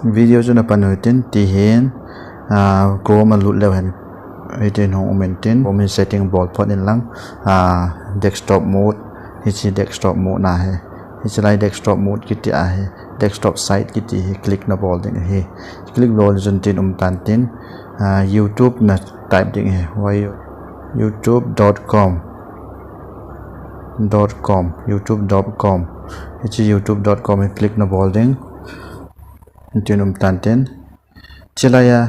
video cho na panutin ti hen Chrome lut lew hen itin hong maintain home setting ball pot in lang desktop mode hi desktop mode na hai hi lai desktop mode kiti a hai desktop site kiti hi click na ball ding hi click ball jun tin tan tin YouTube na type ding hai why youtube.com youtube.com hi youtube.com hi click na ball ding tin tan tin chilaya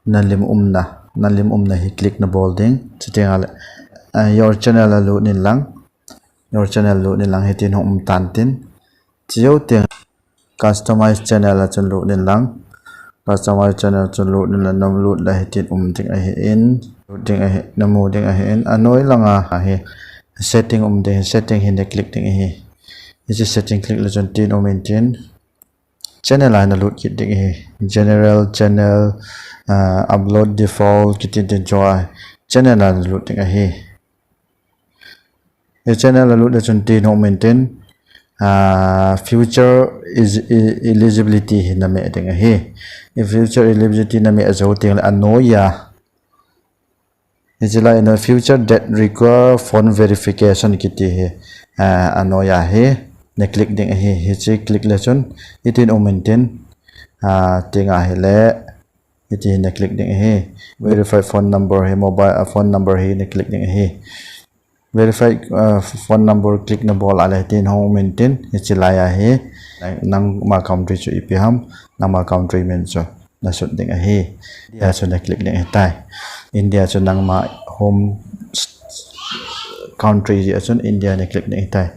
nalim umna hi click na ball ding chitingal your channel lu nin lang hi tin hom tan tin chiu ting customize channel chun lu nin lang customize channel chun lu nin nam lu la hi tin ting a hi in ting a hi namu ding a hi in anoi langa hi setting ding setting hi ne click ding hi setting click la chun tin tin channel line lu kit ding hi general channel upload default kiti de joy channel la lu ting a hi channel la lu de chun tin home maintain future is eligibility hi na me ding a hi future eligibility na me azo ting anoya is like in the future that require phone verification kiti hi anoya hi ne click ding a hi click la chun itin home maintain tinga hi le iti ne click ding hi verify phone number hi mobile phone number hi ne click ding hi verify phone number click na ball ala tin home maintain hi laya hi nang ma country chu ipiham nang ma country men chu na sut ding hi dia chu ne click ding tai India chu nang ma home country ji chun India ne click ding tai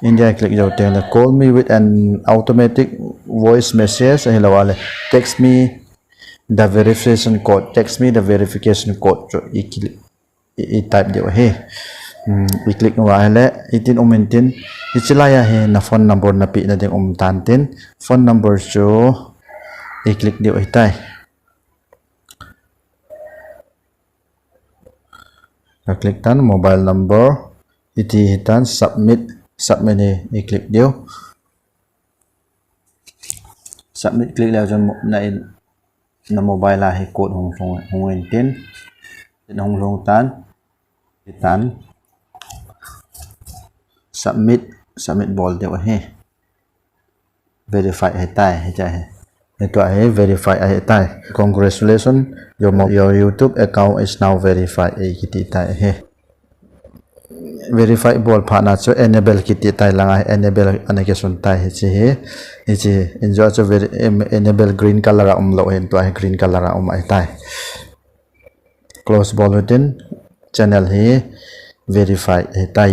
India click jo te la call me with an automatic voice message hi lawale text me the verification code so i type de he i click wa hele itin maintain ichilaya he na phone number na pi na ding tan tin phone number cho i click de tai click tan mobile number iti hitan submit i click de submit click la cho na mobile la hi code hong tin hong long tan submit ball de he verify hai tai hai cha hai to hai verify hai tai congratulations your YouTube account is now verified kiti tai he verify ball phana cho enable kiti tai langa enable anake sun tai he chi enjoy cho enable green color lo hen to green color ai tai close ball within channel he verify tai